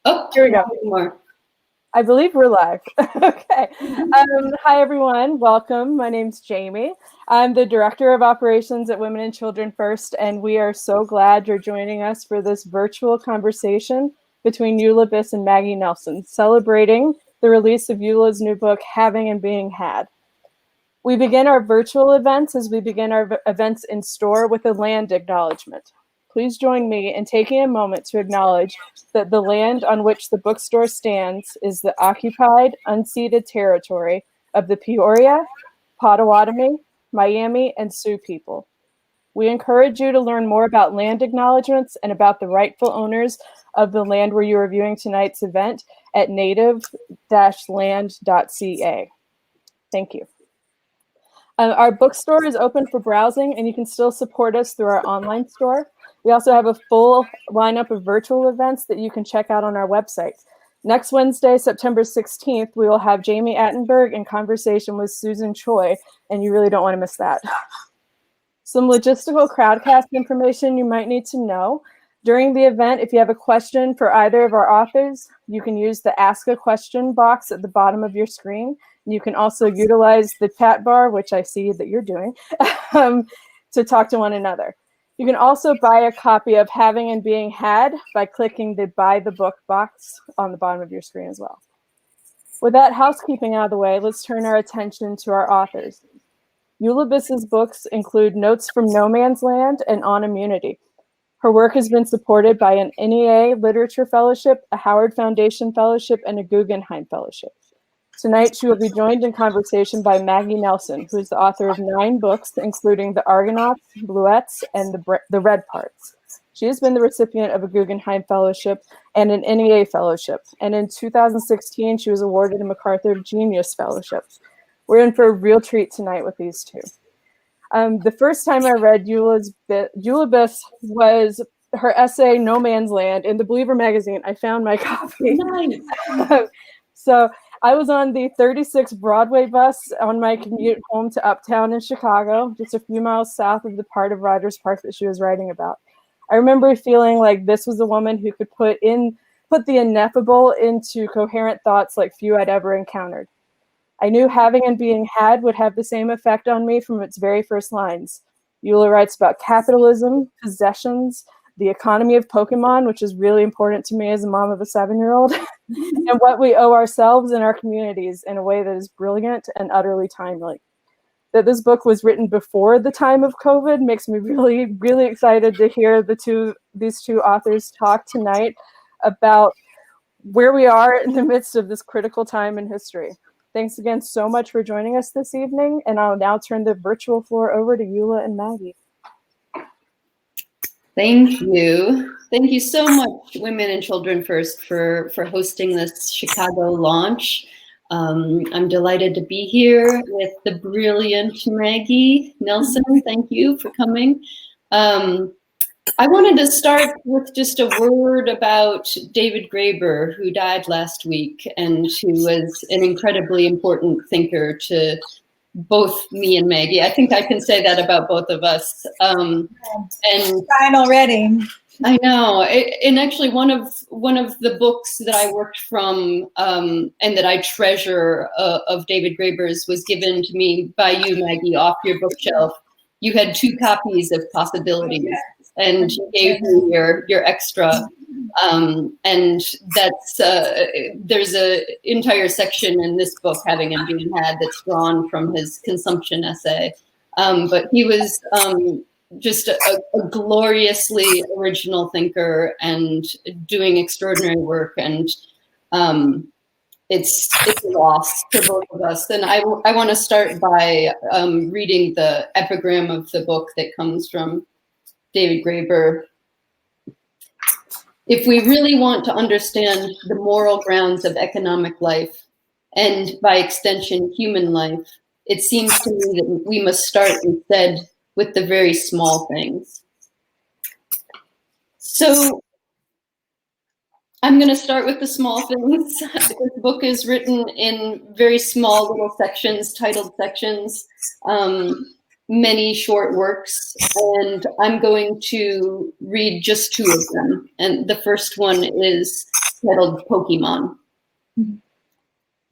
Oh, here we go. More. I believe we're live. Okay. Hi, everyone. Welcome. My name's Jamie. I'm the Director of Operations at Women and Children First, and we are so glad you're joining us for this virtual conversation between Eula Biss and Maggie Nelson, celebrating the release of Eula's new book, Having and Being Had. We begin our virtual events as we begin our events in store with a land acknowledgement. Please join me in taking a moment to acknowledge that the land on which the bookstore stands is the occupied, unceded territory of the Peoria, Potawatomi, Miami, and Sioux people. We encourage you to learn more about land acknowledgements and about the rightful owners of the land where you are viewing tonight's event at native-land.ca. Thank you. Our bookstore is open for browsing, and you can still support us through our online store. We also have a full lineup of virtual events that you can check out on our website. Next Wednesday, September 16th, we will have Jamie Attenberg in conversation with Susan Choi, and you really don't want to miss that. Some logistical crowdcast information you might need to know. During the event, if you have a question for either of our authors, you can use the Ask a Question box at the bottom of your screen. You can also utilize the chat bar, which I see that you're doing, to talk to one another. You can also buy a copy of Having and Being Had by clicking the Buy the Book box on the bottom of your screen as well. With that housekeeping out of the way, let's turn our attention to our authors. Eula Biss's books include Notes from No Man's Land and On Immunity. Her work has been supported by an NEA Literature Fellowship, a Howard Foundation Fellowship, and a Guggenheim Fellowship. Tonight, she will be joined in conversation by Maggie Nelson, who is the author of 9 books, including The Argonauts, Bluets, and The Red Parts. She has been the recipient of a Guggenheim Fellowship and an NEA Fellowship, and in 2016, she was awarded a MacArthur Genius Fellowship. We're in for a real treat tonight with these two. The first time I read Eula Biss was her essay, No Man's Land, in the Believer magazine. I found my copy. Nice. So I was on the 36 Broadway bus on my commute home to Uptown in Chicago, just a few miles south of the part of Rogers Park that she was writing about. I remember feeling like this was a woman who could put the ineffable into coherent thoughts like few I'd ever encountered. I knew Having and Being Had would have the same effect on me from its very first lines. Eula writes about capitalism, possessions, the economy of Pokemon, which is really important to me as a mom of a 7-year-old, and what we owe ourselves and our communities in a way that is brilliant and utterly timely. That this book was written before the time of COVID makes me really, really excited to hear these two authors talk tonight about where we are in the midst of this critical time in history. Thanks again so much for joining us this evening, and I'll now turn the virtual floor over to Eula and Maggie. Thank you. Thank you so much, Women and Children First, for hosting this Chicago launch. I'm delighted to be here with the brilliant Maggie Nelson. Thank you for coming. I wanted to start with just a word about David Graeber, who died last week and who was an incredibly important thinker to both me and Maggie. I think I can say that about both of us. And fine already. I know. And actually, one of the books that I worked from and that I treasure of David Graeber's was given to me by you, Maggie, off your bookshelf. You had 2 copies of Possibilities, and you gave me your extra. And that's there's an entire section in this book, Having and Being Had, that's drawn from his consumption essay. But he was just a gloriously original thinker and doing extraordinary work. And it's a loss for both of us. And I want to start by reading the epigram of the book that comes from David Graeber. If we really want to understand the moral grounds of economic life, and by extension, human life, it seems to me that we must start instead with the very small things. So I'm going to start with the small things. This book is written in very small little sections, titled sections, many short works, and I'm going to read just 2 of them. And the first one is titled Pokemon.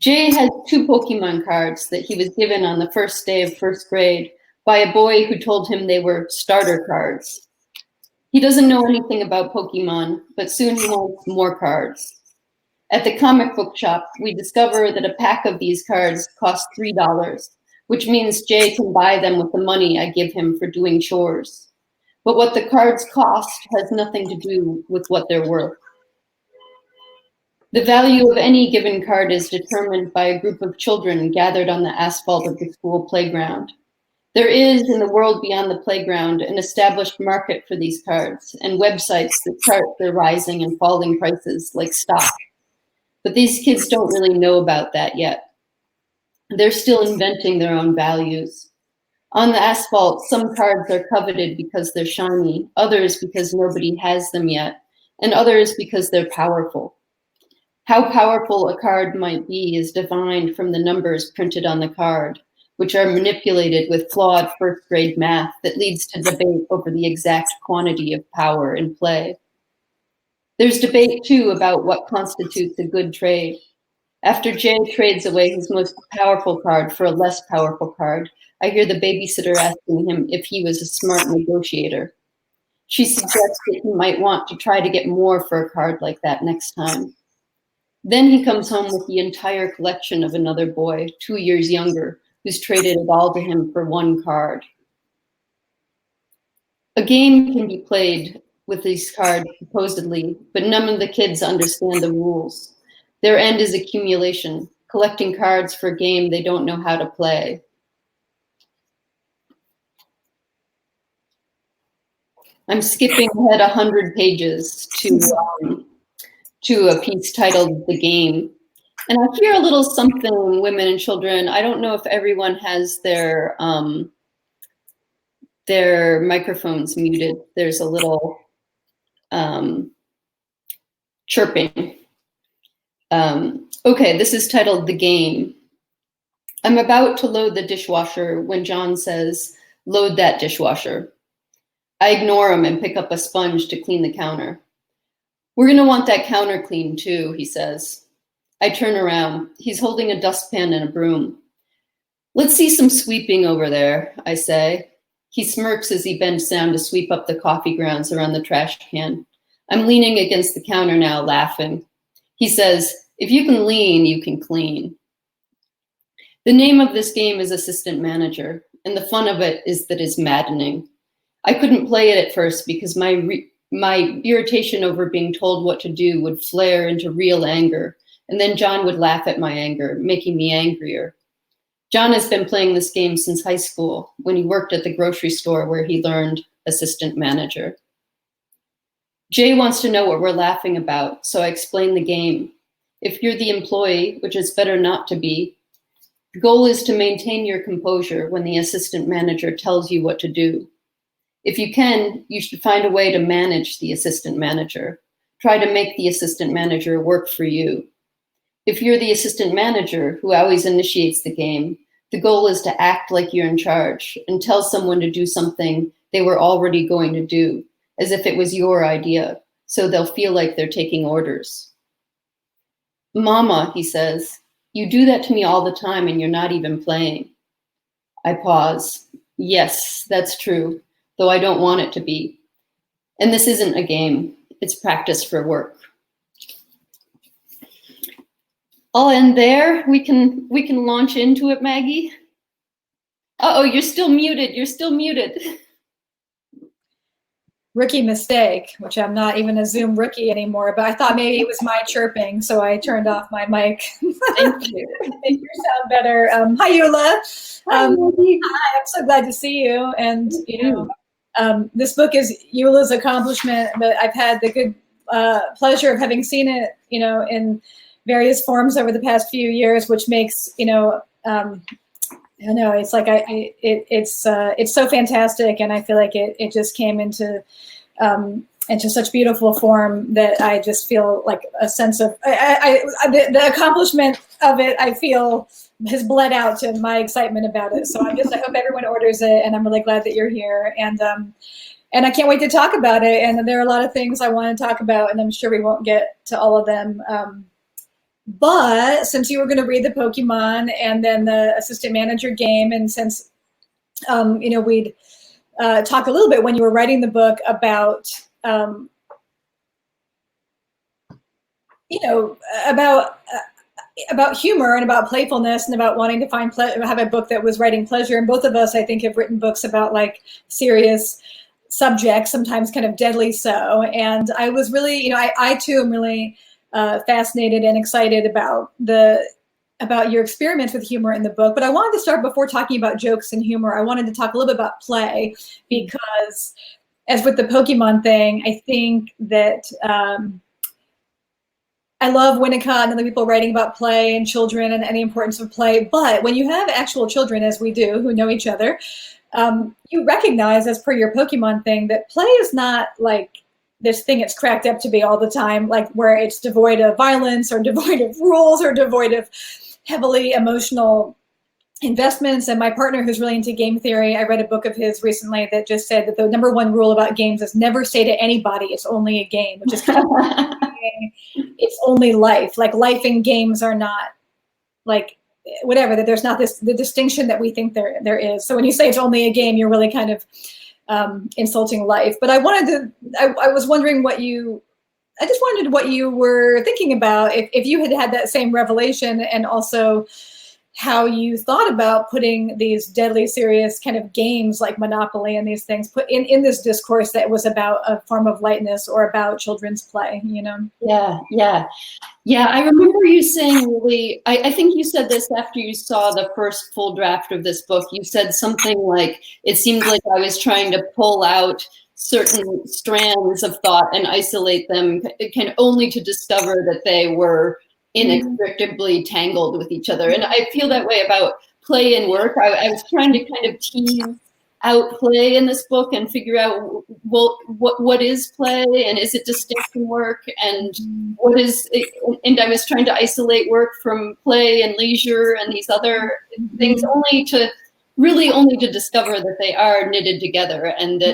Jay has 2 Pokemon cards that he was given on the first day of first grade by a boy who told him they were starter cards. He doesn't know anything about Pokemon, but soon he wants more cards. At the comic book shop, we discover that a pack of these cards costs $3, which means Jay can buy them with the money I give him for doing chores. But what the cards cost has nothing to do with what they're worth. The value of any given card is determined by a group of children gathered on the asphalt of the school playground. There is, in the world beyond the playground, an established market for these cards and websites that chart their rising and falling prices like stock. But these kids don't really know about that yet. They're still inventing their own values. On the asphalt, some cards are coveted because they're shiny, others because nobody has them yet, and others because they're powerful. How powerful a card might be is divined from the numbers printed on the card, which are manipulated with flawed first grade math that leads to debate over the exact quantity of power in play. There's debate too about what constitutes a good trade. After Jay trades away his most powerful card for a less powerful card, I hear the babysitter asking him if he was a smart negotiator. She suggests that he might want to try to get more for a card like that next time. Then he comes home with the entire collection of another boy, 2 years younger, who's traded it all to him for one card. A game can be played with these cards, supposedly, but none of the kids understand the rules. Their end is accumulation, collecting cards for a game they don't know how to play. I'm skipping ahead 100 pages to a piece titled The Game. And I hear a little something, women and children. I don't know if everyone has their microphones muted. There's a little chirping. Okay, this is titled The Game. I'm about to load the dishwasher when John says, "Load that dishwasher." I ignore him and pick up a sponge to clean the counter. "We're gonna want that counter cleaned too," he says. I turn around. He's holding a dustpan and a broom. "Let's see some sweeping over there," I say. He smirks as he bends down to sweep up the coffee grounds around the trash can. I'm leaning against the counter now, laughing. He says, "If you can lean, you can clean." The name of this game is Assistant Manager, and the fun of it is that it's maddening. I couldn't play it at first because my irritation over being told what to do would flare into real anger, and then John would laugh at my anger, making me angrier. John has been playing this game since high school, when he worked at the grocery store where he learned Assistant Manager. Jay wants to know what we're laughing about, so I explain the game. If you're the employee, which is better not to be, the goal is to maintain your composure when the assistant manager tells you what to do. If you can, you should find a way to manage the assistant manager. Try to make the assistant manager work for you. If you're the assistant manager who always initiates the game, the goal is to act like you're in charge and tell someone to do something they were already going to do, as if it was your idea, so they'll feel like they're taking orders. "Mama," he says, "you do that to me all the time and you're not even playing." I pause. Yes, that's true, though I don't want it to be. And this isn't a game, it's practice for work. I'll end there. We can launch into it, Maggie. Uh-oh, you're still muted. You're still muted. Rookie mistake, which I'm not even a Zoom rookie anymore, but I thought maybe it was my chirping, so I turned off my mic. Thank you. Make you sound better. Hi, Eula. Hi, I'm so glad to see you. And this book is Eula's accomplishment, but I've had the good pleasure of having seen it, in various forms over the past few years, which makes, it's like it's so fantastic, and I feel like it just came into such beautiful form that I just feel like a sense of the accomplishment of it. I feel has bled out to my excitement about it. So I hope everyone orders it, and I'm really glad that you're here. And and I can't wait to talk about it. And there are a lot of things I want to talk about, and I'm sure we won't get to all of them. But since you were going to read the Pokemon and then the assistant manager game, and since we'd talk a little bit when you were writing the book about about humor and about playfulness and about wanting to have a book that was writing pleasure. And both of us, I think, have written books about like serious subjects, sometimes kind of deadly so. And I was really, I too am really fascinated and excited about your experiments with humor in the book. But I wanted to start, before talking about jokes and humor, I wanted to talk a little bit about play, because as with the Pokemon thing, I think that I love Winnicott and other people writing about play and children and the importance of play. But when you have actual children, as we do, who know each other, you recognize, as per your Pokemon thing, that play is not like this thing it's cracked up to be all the time, like where it's devoid of violence or devoid of rules or devoid of heavily emotional investments. And my partner, who's really into game theory, I read a book of his recently that just said that the number one rule about games is never say to anybody it's only a game, which is kind of it's only life. Like life and games are not like whatever, that there's not the distinction that we think there is. So when you say it's only a game, you're really kind of insulting life. But I was wondering what you were thinking about, if you had that same revelation, and also how you thought about putting these deadly serious kind of games like Monopoly and these things put in this discourse that was about a form of lightness or about children's play, Yeah, I remember you saying, really, I think you said this after you saw the first full draft of this book. You said something like, it seemed like I was trying to pull out certain strands of thought and isolate them, only to discover that they were inextricably tangled with each other. And I feel that way about play and work. I was trying to kind of tease out play in this book and figure out, well, what is play, and is it distinct from work, and what is it? And I was trying to isolate work from play and leisure and these other things, only to discover that they are knitted together, and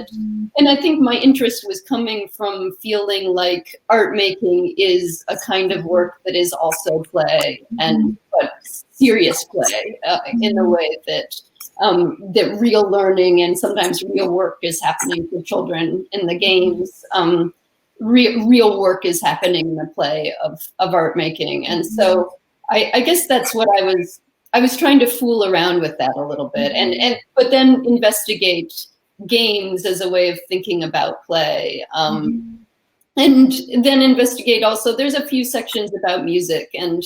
I think my interest was coming from feeling like art making is a kind of work that is also play, but serious play, in the way that real learning and sometimes real work is happening for children in the games. Real work is happening in the play of art making, and so I guess that's what I was trying to fool around with that a little bit, but then investigate games as a way of thinking about play, and then investigate also. There's a few sections about music, and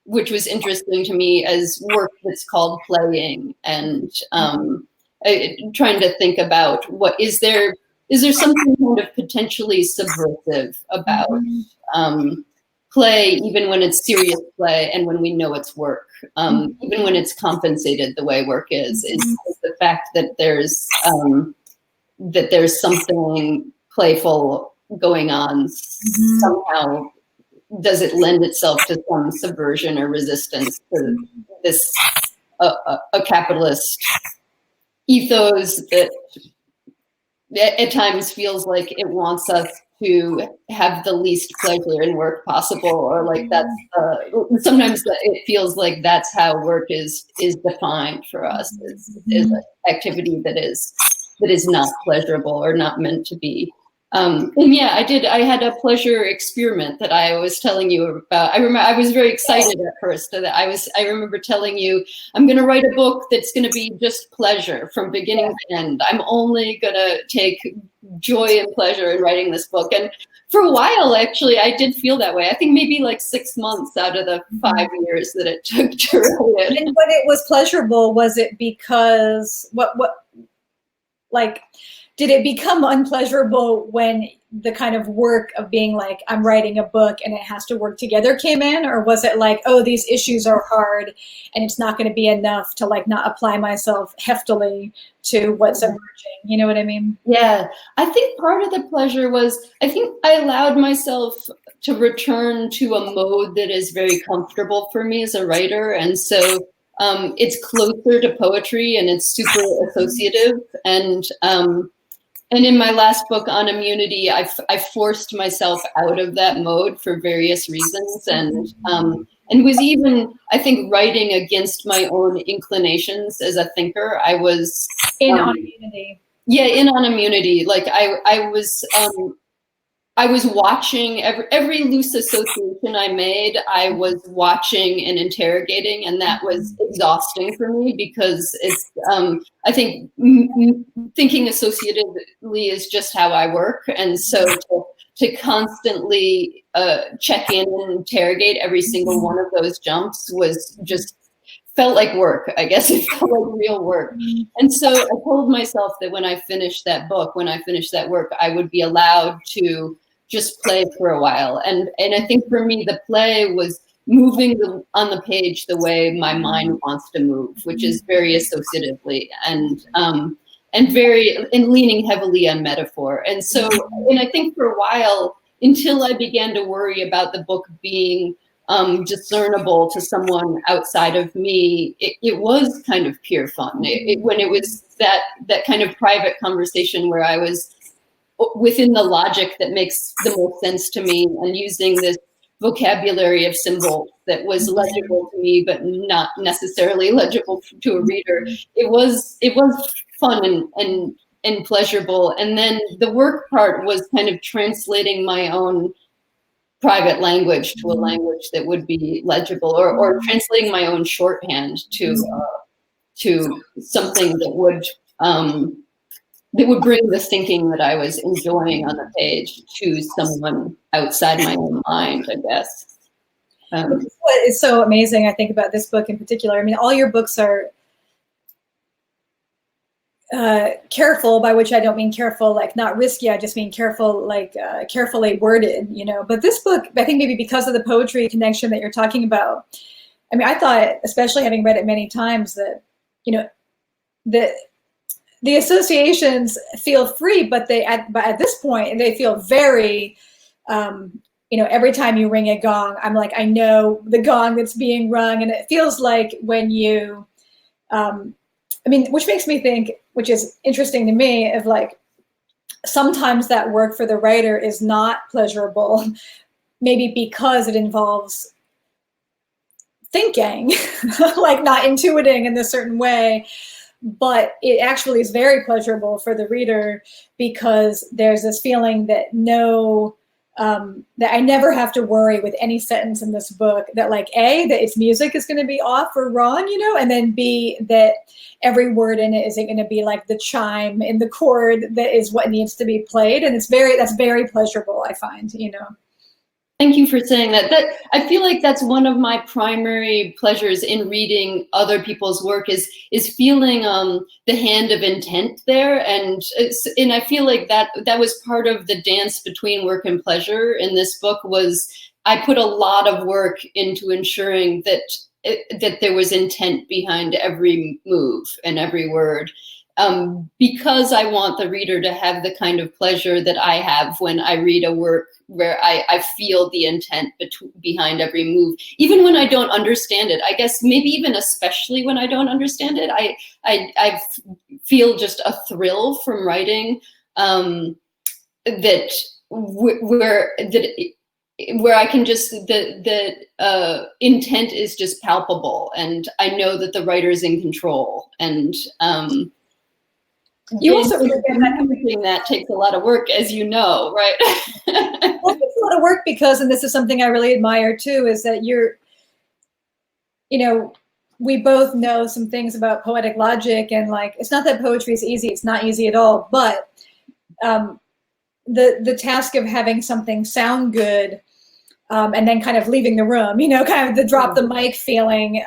which was interesting to me as work that's called playing, and trying to think about is there something kind of potentially subversive about play, even when it's serious play and when we know it's work, even when it's compensated the way work is the fact that there's something playful going on somehow. Does it lend itself to some subversion or resistance to this a capitalist ethos that at times feels like it wants us to have the least pleasure in work possible, or like that's sometimes it feels like that's how work is defined for us, is an activity that is not pleasurable or not meant to be. And yeah, I had a pleasure experiment that I was telling you about. I remember I was very excited at first. I remember telling you, I'm going to write a book that's going to be just pleasure from beginning to end. I'm only going to take joy and pleasure in writing this book. And for a while, actually, I did feel that way. I think maybe like 6 months out of the 5 years that it took to write it. And when it was pleasurable, was it because did it become unpleasurable when the kind of work of being like, I'm writing a book and it has to work together came in? Or was it like, oh, these issues are hard and it's not going to be enough to like not apply myself heftily to what's emerging? You know what I mean? Yeah, I think part of the pleasure was, I think I allowed myself to return to a mode that is very comfortable for me as a writer. And so it's closer to poetry and it's super associative. And And in my last book on immunity, I forced myself out of that mode for various reasons, and was even, I think, writing against my own inclinations as a thinker. I was on immunity. Yeah, in on immunity. Like I was watching every loose association I made. I was watching and interrogating, and that was exhausting for me because it's. I think thinking associatively is just how I work, and so to constantly check in and interrogate every single one of those jumps was just felt like work. I guess it felt like real work. And so I told myself that when I finished that book, when I finished that work, I would be allowed to just play for a while. And I think for me, the play was moving on the page the way my mind wants to move, which is very associatively and leaning heavily on metaphor. And so, and I think for a while, until I began to worry about the book being discernible to someone outside of me, it was kind of pure fun. When it was that kind of private conversation where I was within the logic that makes the most sense to me and using this vocabulary of symbols that was legible to me, but not necessarily legible to a reader. It was fun and pleasurable. And then the work part was kind of translating my own private language to a language that would be legible, or translating my own shorthand to something that would bring the thinking that I was enjoying on the page to someone outside my own mind, I guess. What is so amazing, I think, about this book in particular, I mean, all your books are careful, by which I don't mean careful like not risky, I just mean careful like carefully worded, you know. But this book, I think maybe because of the poetry connection that you're talking about, I mean, I thought, especially having read it many times, that, you know, the associations feel free, but at this point, they feel very, you know, every time you ring a gong, I'm like, I know the gong that's being rung. And it feels like when you, I mean, which makes me think, which is interesting to me, of like, sometimes that work for the writer is not pleasurable, maybe because it involves thinking, like not intuiting in a certain way. But it actually is very pleasurable for the reader because there's this feeling that that I never have to worry with any sentence in this book that, like, A, that its music is going to be off or wrong, you know, and then B, that every word in it isn't going to be like the chime in the chord that is what needs to be played. And that's very pleasurable, I find, you know. Thank you for saying that. I feel like that's one of my primary pleasures in reading other people's work is feeling the hand of intent there, and I feel like that was part of the dance between work and pleasure in this book. Was I put a lot of work into ensuring that there was intent behind every move and every word. Because I want the reader to have the kind of pleasure that I have when I read a work where I feel the intent behind every move, even when I don't understand it. I guess maybe even especially when I don't understand it, I feel just a thrill from writing where I can just, the intent is just palpable, and I know that the writer's in control. And you also that takes a lot of work, as you know, right? Well, it takes a lot of work because, and this is something I really admire too, is that you know, we both know some things about poetic logic, and like, it's not that poetry is easy, it's not easy at all, but the task of having something sound good and then kind of leaving the room, you know, kind of the drop the mic feeling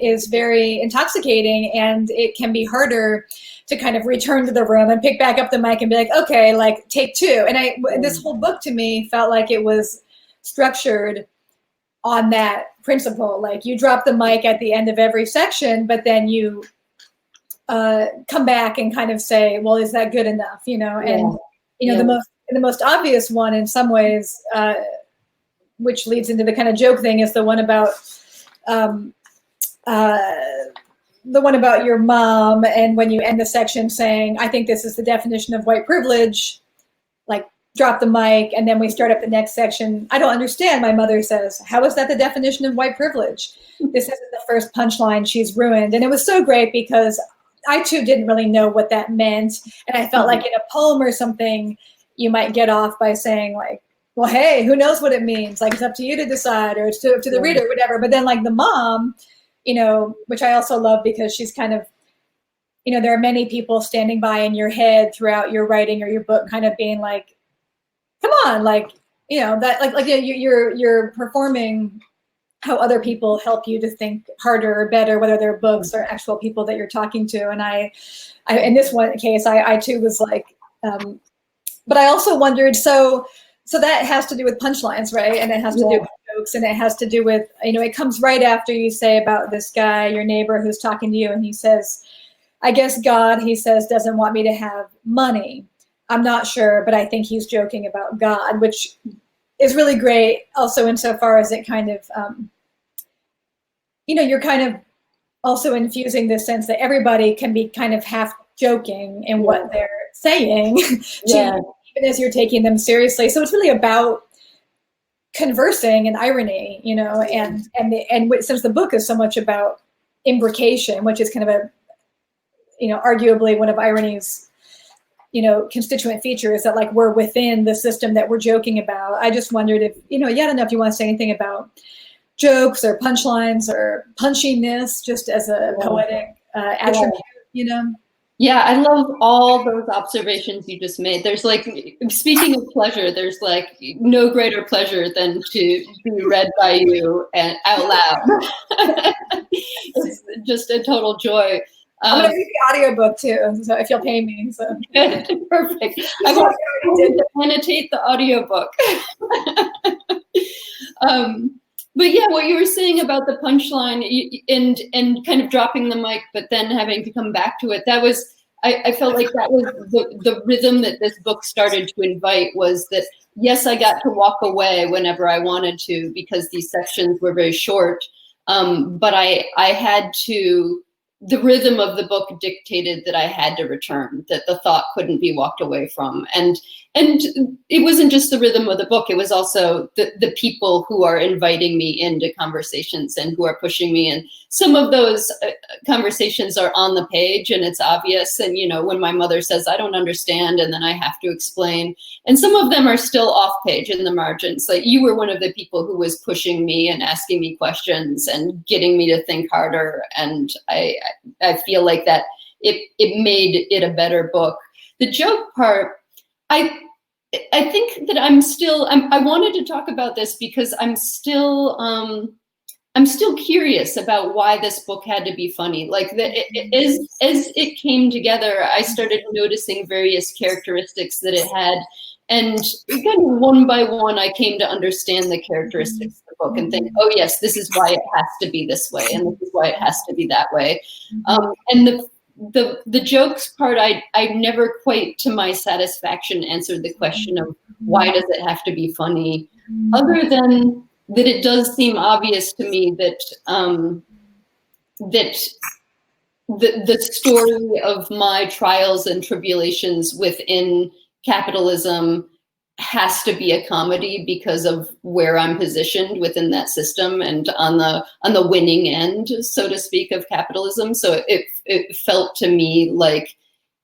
is very intoxicating, and it can be harder to kind of return to the room and pick back up the mic and be like, okay, like take two. And this whole book to me felt like it was structured on that principle. Like, you drop the mic at the end of every section, but then you come back and kind of say, well, is that good enough? You know, and you know, the most obvious one in some ways, which leads into the kind of joke thing, is the one about the one about your mom, and when you end the section saying, I think this is the definition of white privilege, like drop the mic, and then we start up the next section. I don't understand, my mother says. How is that the definition of white privilege? This isn't the first punchline, she's ruined. And it was so great because I too didn't really know what that meant. And I felt like in a poem or something, you might get off by saying like, well, hey, who knows what it means? Like, it's up to you to decide, or it's up to the reader, whatever. But then like the mom, you know, which I also love because she's kind of, you know, there are many people standing by in your head throughout your writing or your book kind of being like, come on, like, you know, that like you're performing how other people help you to think harder or better, whether they're books or actual people that you're talking to. And I in this one case, I too was like, but I also wondered, so that has to do with punchlines, right? And it has to do with jokes, and it has to do with, you know, it comes right after you say about this guy, your neighbor, who's talking to you, and he says, I guess God, he says, doesn't want me to have money. I'm not sure, but I think he's joking about God, which is really great also insofar as it kind of, you know, you're kind of also infusing this sense that everybody can be kind of half joking in what they're saying, even as you're taking them seriously. So it's really about conversing and irony, you know, and since the book is so much about imbrication, which is kind of a, you know, arguably one of irony's, you know, constituent features, that like we're within the system that we're joking about. I just wondered if, you know, I don't know if you want to say anything about jokes or punchlines or punchiness, just as a poetic attribute, you know? Yeah, I love all those observations you just made. There's like, speaking of pleasure, there's like no greater pleasure than to be read by you and out loud. It's just a total joy. I'm going to read the audiobook too, so if you'll pay me. So. Perfect. I want to annotate the audiobook. But yeah, what you were saying about the punchline and kind of dropping the mic, but then having to come back to it, that was, I felt like that was the rhythm that this book started to invite, was that, yes, I got to walk away whenever I wanted to because these sections were very short, but I had to, the rhythm of the book dictated that I had to return, that the thought couldn't be walked away from. And it wasn't just the rhythm of the book, it was also the people who are inviting me into conversations and who are pushing me. And some of those conversations are on the page and it's obvious. And, you know, when my mother says, I don't understand, and then I have to explain. And some of them are still off page in the margins. Like you were one of the people who was pushing me and asking me questions and getting me to think harder. And I feel like that it made it a better book. The joke part, I think that I wanted to talk about this because I'm still curious about why this book had to be funny. Like as it came together, I started noticing various characteristics that it had. And kind of one by one, I came to understand the characteristics of the book and think, oh yes, this is why it has to be this way, and this is why it has to be that way. And the jokes part, I never quite to my satisfaction answered the question of why does it have to be funny, other than that it does seem obvious to me that the story of my trials and tribulations within capitalism has to be a comedy because of where I'm positioned within that system and on the winning end, so to speak, of capitalism. So it felt to me like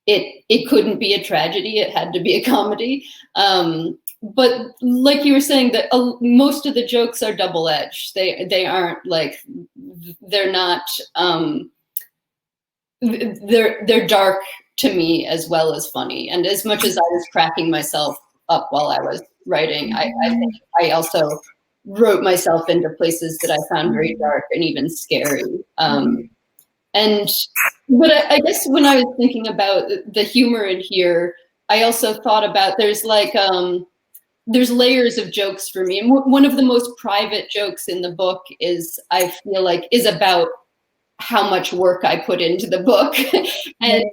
it couldn't be a tragedy; it had to be a comedy. But like you were saying, that most of the jokes are double-edged. They aren't like, they're not. They're dark to me as well as funny. And as much as I was cracking myself up while I was writing, I think I also wrote myself into places that I found very dark and even scary. But I guess when I was thinking about the humor in here, I also thought about there's layers of jokes for me. And one of the most private jokes in the book is, I feel like, is about how much work I put into the book and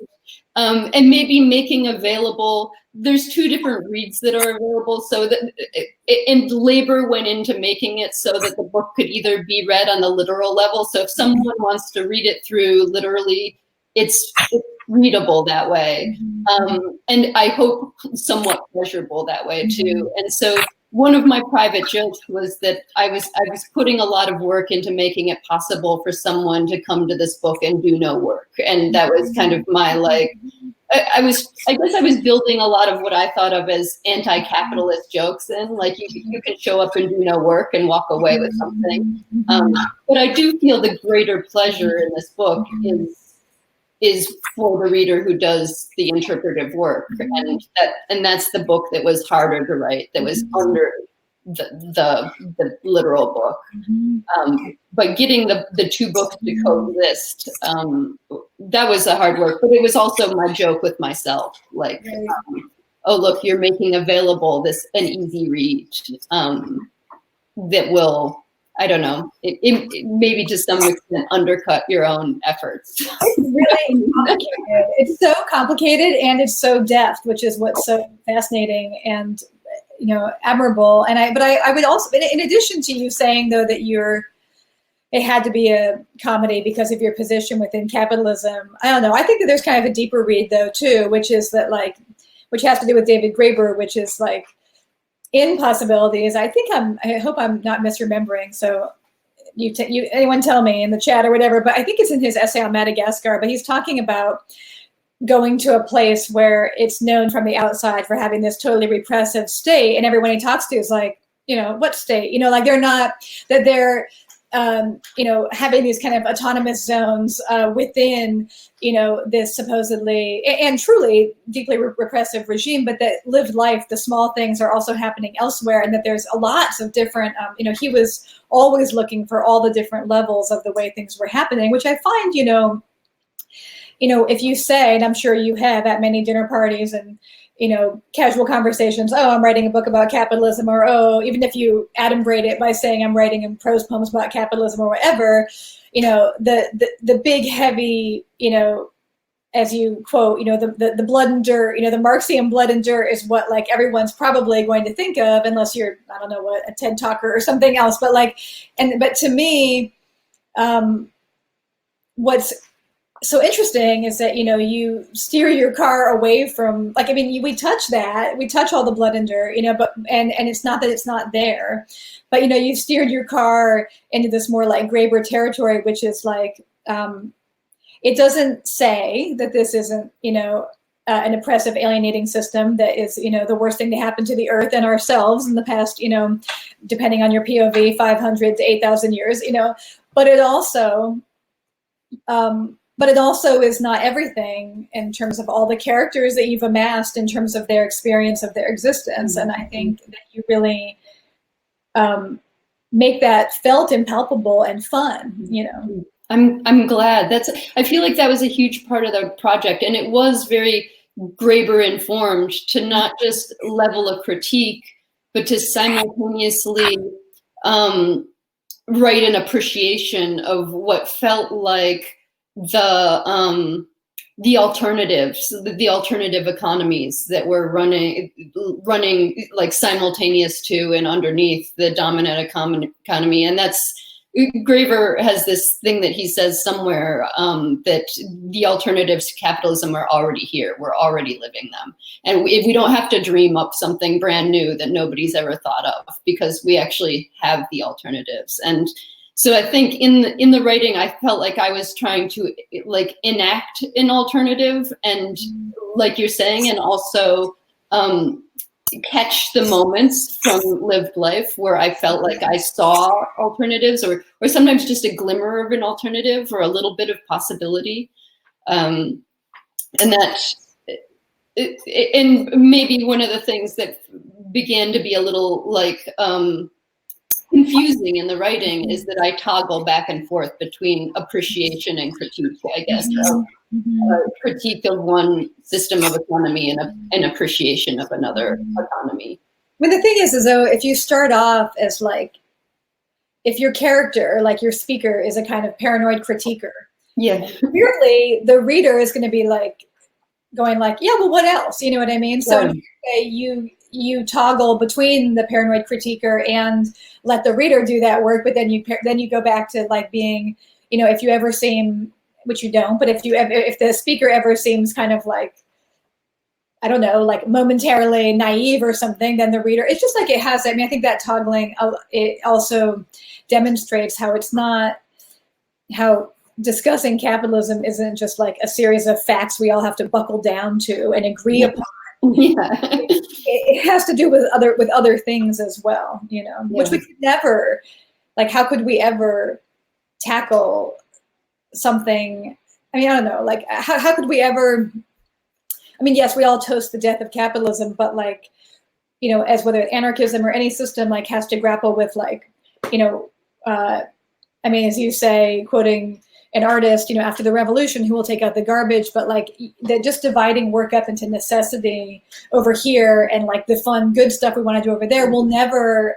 maybe making available there's two different reads that are available. So that and labor went into making it so that the book could either be read on the literal level. So if someone wants to read it through literally, it's readable that way. And I hope somewhat pleasurable that way too. And so one of my private jokes was that I was putting a lot of work into making it possible for someone to come to this book and do no work. And that was kind of my like, I guess I was building a lot of what I thought of as anti-capitalist jokes, and like you can show up and do no work and walk away with something. But I do feel the greater pleasure in this book is for the reader who does the interpretive work, and that's the book that was harder to write, that was under the literal book. But getting the two books to coexist, that was the hard work, but it was also my joke with myself, like, oh look, you're making available an easy read that will, I don't know, it maybe to some extent undercut your own efforts. It's really complicated. It's so complicated and it's so deft, which is what's so fascinating and, you know, admirable. And I would also, in addition to you saying though that it had to be a comedy because of your position within capitalism, I don't know. I think that there's kind of a deeper read though too, which is that like, which has to do with David Graeber, which is like, in Possibilities, I hope I'm not misremembering. So anyone tell me in the chat or whatever, but I think it's in his essay on Madagascar, but he's talking about going to a place where it's known from the outside for having this totally repressive state. And everyone he talks to is like, you know, what state? You know, like they're you know, having these kind of autonomous zones within, you know, this supposedly and truly deeply repressive regime, but that lived life, the small things are also happening elsewhere, and that there's lots of different, you know, he was always looking for all the different levels of the way things were happening, which I find, you know, if you say, and I'm sure you have at many dinner parties and, you know, casual conversations, oh, I'm writing a book about capitalism, or, oh, even if you adumbrate it by saying I'm writing in prose poems about capitalism or whatever, you know, the big, heavy, you know, as you quote, you know, the blood and dirt, you know, the Marxian blood and dirt is what like everyone's probably going to think of, unless you're, I don't know what, a TED talker or something else. But like, but to me, what's so interesting is that, you know, you steer your car away from, like, I mean, we touch all the blood and dirt, you know, but, and it's not that it's not there, but, you know, you've steered your car into this more like Graeber territory, which is like, it doesn't say that this isn't, you know, an oppressive, alienating system that is, you know, the worst thing to happen to the earth and ourselves in the past, you know, depending on your POV, 500 to 8,000 years, you know, but it also, is not everything in terms of all the characters that you've amassed in terms of their experience of their existence. And I think that you really make that felt and palpable and fun, you know. I'm glad. I feel like that was a huge part of the project, and it was very Graeber informed to not just level a critique, but to simultaneously write an appreciation of what felt like the alternatives, the alternative economies that were running like simultaneous to and underneath the dominant economy. And that's, Graeber has this thing that he says somewhere, that the alternatives to capitalism are already here. We're already living them. And we don't have to dream up something brand new that nobody's ever thought of, because we actually have the alternatives. And so I think in the writing, I felt like I was trying to like enact an alternative, and like you're saying, and also catch the moments from lived life where I felt like I saw alternatives, or sometimes just a glimmer of an alternative or a little bit of possibility. And that, and maybe one of the things that began to be a little like confusing in the writing is that I toggle back and forth between appreciation and critique, I guess. So, critique of one system of economy and an appreciation of another economy. Well, the thing is though, if you start off as like, if your character, like your speaker, is a kind of paranoid critiquer, yeah, weirdly, the reader is going to be like, going like, yeah, well, what else? You know what I mean? So in you toggle between the paranoid critiquer and let the reader do that work, but then you go back to like being, you know, if you ever seem, which you don't, but if the speaker ever seems kind of like, I don't know, like momentarily naive or something, then the reader, it's just like it has, I mean, I think that toggling, it also demonstrates how it's not, how discussing capitalism isn't just like a series of facts we all have to buckle down to and agree upon. It has to do with other things as well, you know, which we could never, like, how could we ever tackle something? I mean, I don't know, like, how could we ever, I mean, yes, we all toast the death of capitalism, but like, you know, as whether anarchism or any system like has to grapple with like, you know, I mean, as you say, quoting an artist, you know, after the revolution, who will take out the garbage, but like just dividing work up into necessity over here and like the fun, good stuff we want to do over there will never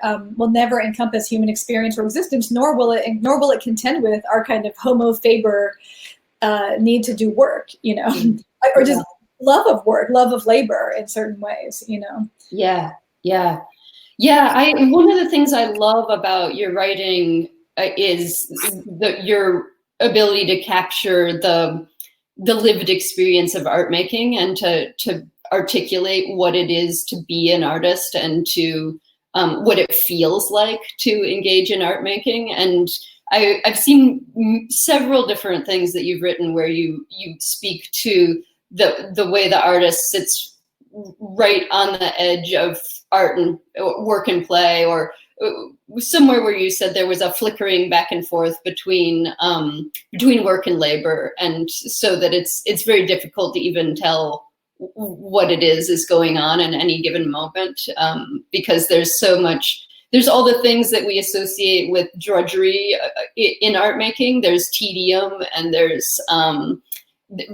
encompass human experience or existence, nor will it contend with our kind of homo faber need to do work, you know, or just love of work, love of labor in certain ways, you know. Yeah. One of the things I love about your writing is your ability to capture the lived experience of art making and to articulate what it is to be an artist and to what it feels like to engage in art making. And I've seen several different things that you've written where you speak to the way the artist sits right on the edge of art and work and play, or somewhere where you said there was a flickering back and forth between work and labor, and so that it's very difficult to even tell what it is going on in any given moment, because there's so much. There's all the things that we associate with drudgery in art making. There's tedium and there's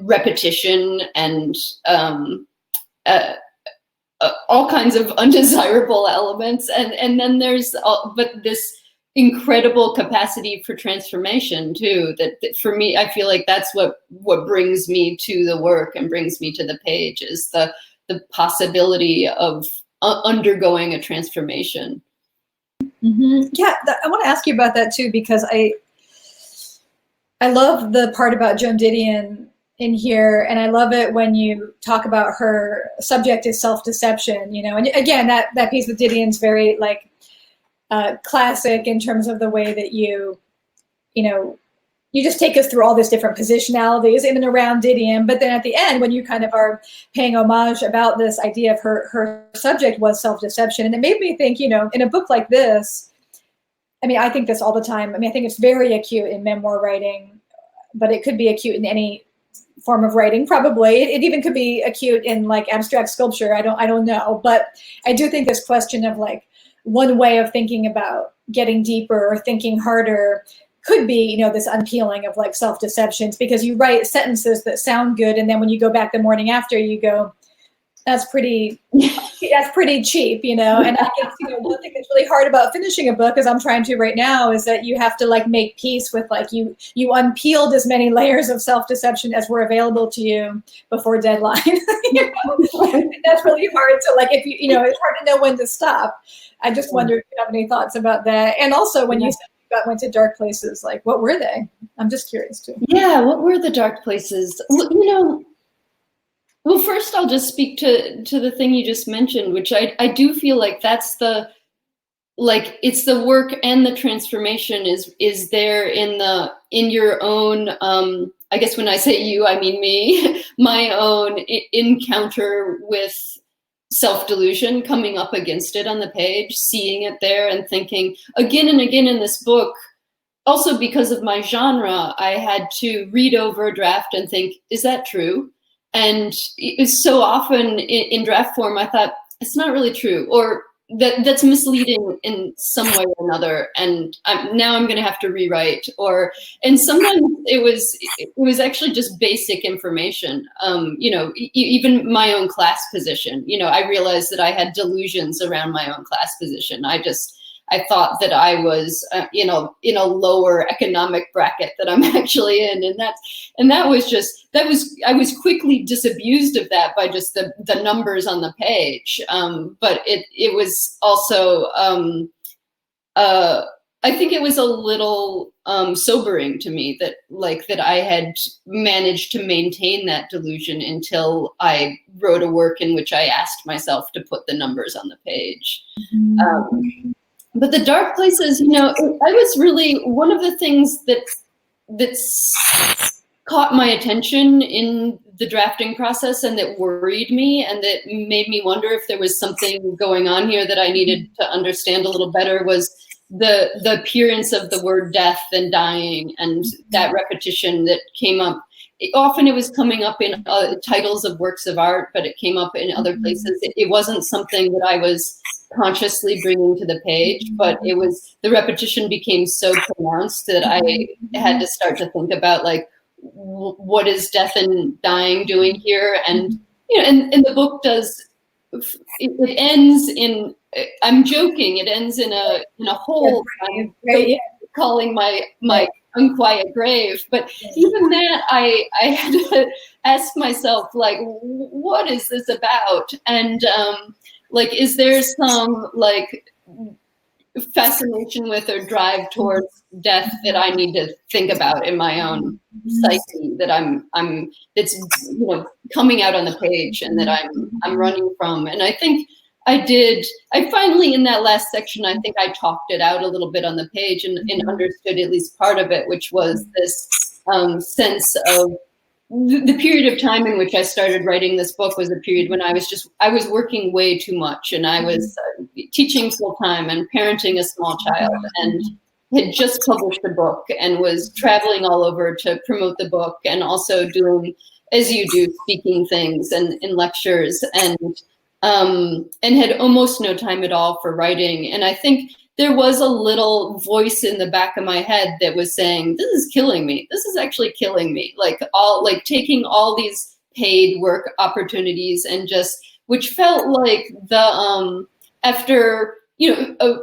repetition and all kinds of undesirable elements, and then there's but this incredible capacity for transformation too. That for me, I feel like that's what brings me to the work and brings me to the page, is the possibility of undergoing a transformation. Mm-hmm. Yeah, I want to ask you about that too, because I love the part about Joan Didion in here, and I love it when you talk about her subject is self-deception, you know, and again, that piece with Didion's very like classic in terms of the way that you know, you just take us through all these different positionalities in and around Didion, but then at the end, when you kind of are paying homage about this idea of her subject was self-deception, and it made me think, you know, in a book like this, I mean, I think this all the time. I mean, I think it's very acute in memoir writing, but it could be acute in any form of writing, probably. It even could be acute in like abstract sculpture. I don't know, but I do think this question of like one way of thinking about getting deeper or thinking harder could be, you know, this unpeeling of like self-deceptions, because you write sentences that sound good, and then when you go back the morning after, you go, that's pretty cheap, you know. And I guess, you know, one thing that's really hard about finishing a book, as I'm trying to right now, is that you have to like make peace with like you unpeeled as many layers of self-deception as were available to you before deadline. You know? And that's really hard to like, if you know, it's hard to know when to stop. I just wondered if you have any thoughts about that. And also when you said you went to dark places, like what were they? I'm just curious too. Yeah, what were the dark places? You know, well, first I'll just speak to the thing you just mentioned, which I do feel like that's like it's the work and the transformation is there in your own, I guess when I say you, I mean me, my own encounter with self-delusion, coming up against it on the page, seeing it there and thinking again and again in this book. Also because of my genre, I had to read over a draft and think, is that true? And it's so often in draft form, I thought, it's not really true, or that's misleading in some way or another, and now I'm going to have to rewrite. And sometimes it was actually just basic information. You know, even my own class position. You know, I realized that I had delusions around my own class position. I I thought that I was, in a lower economic bracket that I'm actually in. And I was quickly disabused of that by just the numbers on the page. But it was also, I think it was a little sobering to me that I had managed to maintain that delusion until I wrote a work in which I asked myself to put the numbers on the page. But the dark places, I was really, one of the things that's caught my attention in the drafting process and that worried me and that made me wonder if there was something going on here that I needed to understand a little better was the appearance of the word death and dying and that repetition that came up. Often it was coming up in titles of works of art, but it came up in other places. It wasn't something that I was consciously bringing to the page, but it was, the repetition became so pronounced that I had to start to think about like, what is death and dying doing here? And, and the book does, it ends in, I'm joking, it ends in a hole, calling my unquiet grave. But even that, I had to ask myself, like, what is this about? And like, is there some like fascination with or drive towards death that I need to think about in my own psyche that that's coming out on the page and that I'm running from? And I think I finally, in that last section, I think I talked it out a little bit on the page and understood at least part of it, which was this sense of the period of time in which I started writing this book was a period when I was working way too much, and I was teaching full time and parenting a small child, and had just published a book and was traveling all over to promote the book, and also doing, as you do, speaking things and in lectures, and had almost no time at all for writing. And I think there was a little voice in the back of my head that was saying, this is killing me. This is actually killing me. Like taking all these paid work opportunities and which felt like after, a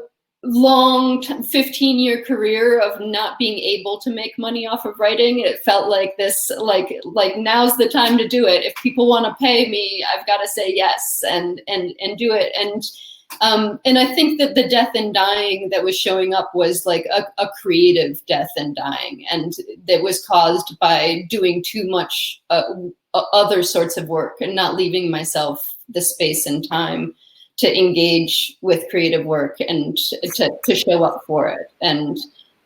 long 15-year career of not being able to make money off of writing, it felt like this, like now's the time to do it. If people want to pay me, I've got to say yes and do it. And I think that the death and dying that was showing up was like a creative death and dying, and that was caused by doing too much other sorts of work and not leaving myself the space and time to engage with creative work and to show up for it. And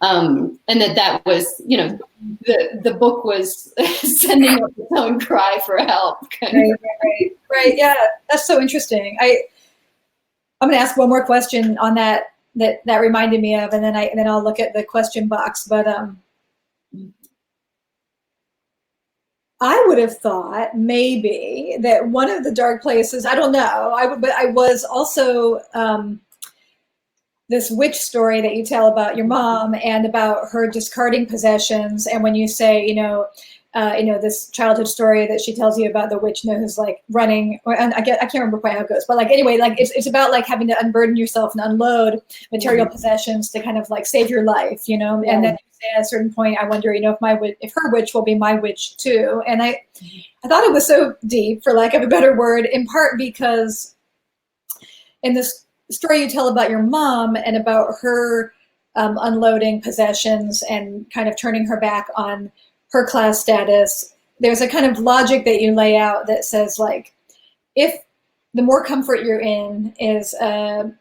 that was, the book was sending up its own cry for help. Right. Yeah, that's so interesting. I'm going to ask one more question on that reminded me of, and then I'll look at the question box. But I would have thought maybe that one of the dark places, I don't know, but I was also this witch story that you tell about your mom and about her discarding possessions. And when you say, this childhood story that she tells you about the witch, who's like running, and I can't remember quite how it goes, but like, anyway, like it's about like having to unburden yourself and unload material possessions to kind of like save your life, and then you say at a certain point, I wonder, if her witch will be my witch too. And I thought it was so deep, for lack of a better word, in part because in this story you tell about your mom and about her unloading possessions and kind of turning her back on her class status, there's a kind of logic that you lay out that says, like, if the more comfort you're in is an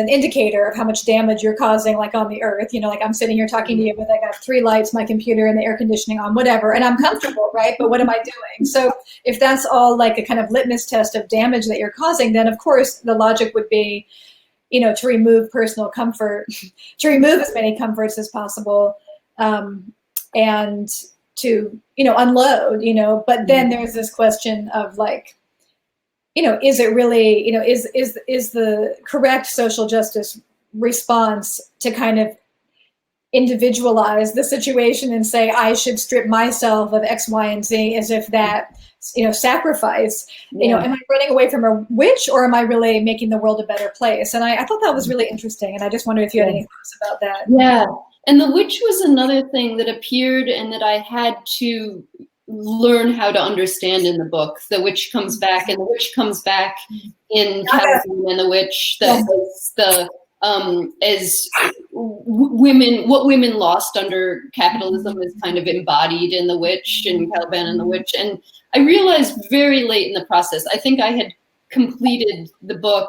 indicator of how much damage you're causing, like on the earth, like I'm sitting here talking to you, but I got 3 lights, my computer, and the air conditioning on, whatever, and I'm comfortable, right? But what am I doing? So if that's all like a kind of litmus test of damage that you're causing, then of course the logic would be, to remove personal comfort, to remove as many comforts as possible, and to, unload, but then there's this question of like, is it really, is the correct social justice response to kind of individualize the situation and say, I should strip myself of X, Y, and Z, as if that sacrifice. Am I running away from a witch, or am I really making the world a better place? And I thought that was really interesting, and I just wondered if you had any thoughts about that. Yeah, and the witch was another thing that appeared and that I had to learn how to understand in the book. The witch comes back, and the witch comes back in Capitalism, and the witch that was the as women, what women lost under capitalism is kind of embodied in the witch, and Caliban and the witch. And I realized very late in the process, I think I had completed the book.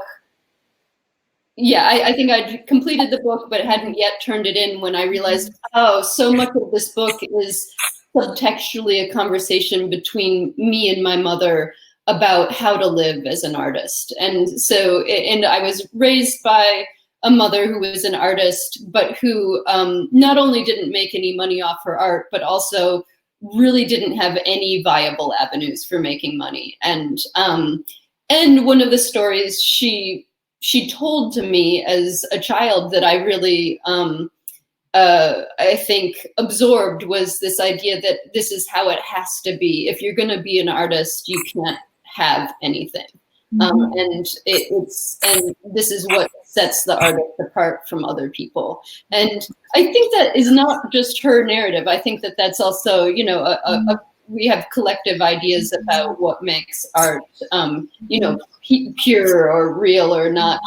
Yeah, I think I'd completed the book, but hadn't yet turned it in when I realized, oh, so much of this book is subtextually a conversation between me and my mother about how to live as an artist. And so, and I was raised by a mother who was an artist, but who not only didn't make any money off her art, but also really didn't have any viable avenues for making money. And one of the stories she told to me as a child that I really, I think, absorbed was this idea that this is how it has to be. If you're going to be an artist, you can't have anything. And this is what sets the artist apart from other people. And I think that is not just her narrative. I think that that's also, we have collective ideas about what makes art, pure or real or not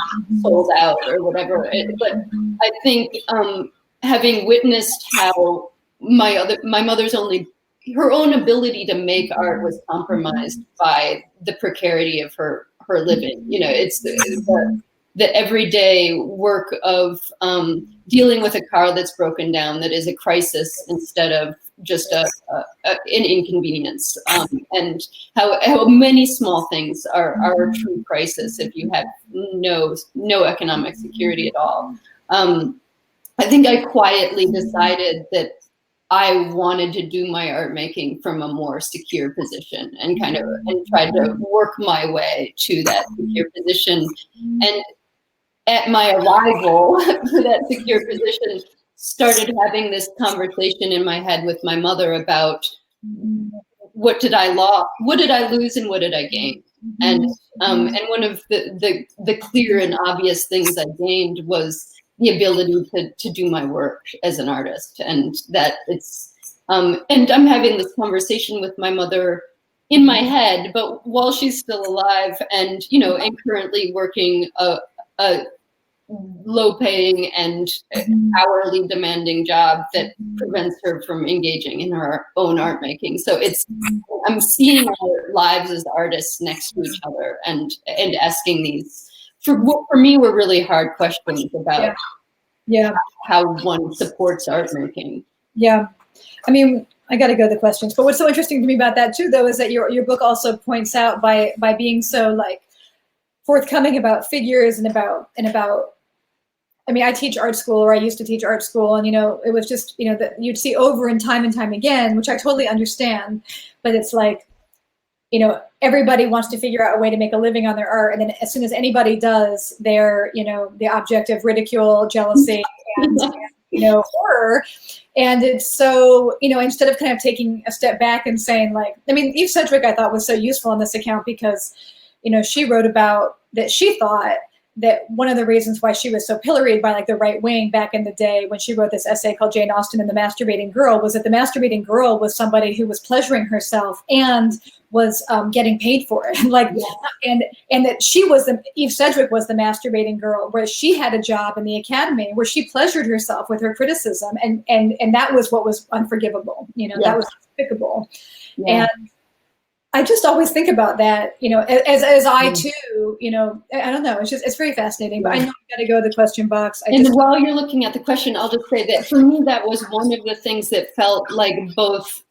sold out or whatever. But I think having witnessed how my mother's her own ability to make art was compromised by the precarity of her living. It's the everyday work of dealing with a car that's broken down, that is a crisis instead of just an inconvenience, and how many small things are a true crisis if you have no economic security at all. I think I quietly decided that I wanted to do my art making from a more secure position, and tried to work my way to that secure position. And at my arrival to that secure position, started having this conversation in my head with my mother about what did I lose and what did I gain? And one of the clear and obvious things I gained was the ability to do my work as an artist, and that it's and I'm having this conversation with my mother in my head, but while she's still alive, and and currently working a low-paying and hourly demanding job that prevents her from engaging in her own art making. So I'm seeing our lives as artists next to each other, and asking these for me were really hard questions about how one supports art making. Yeah, I mean, I got to go to the questions, but what's so interesting to me about that too, though, is that your book also points out by being so forthcoming about figures and about. I mean, I teach art school, or I used to teach art school, and it was just that you'd see over and time again, which I totally understand, but it's everybody wants to figure out a way to make a living on their art, and then as soon as anybody does, they're the object of ridicule, jealousy, and horror. And it's so instead of kind of taking a step back and saying Eve Sedgwick, I thought, was so useful on this account, because she wrote about that. She thought that one of the reasons why she was so pilloried by the right wing back in the day, when she wrote this essay called Jane Austen and the Masturbating Girl, was that the masturbating girl was somebody who was pleasuring herself and was getting paid for it. And that Eve Sedgwick was the masturbating girl, where she had a job in the academy where she pleasured herself with her criticism. And that was what was unforgivable. That was despicable. Yeah. And I just always think about that, as I too, I don't know. It's very fascinating, but I know you got to go to the question box. While you're looking at the question, I'll just say that for me, that was one of the things that felt both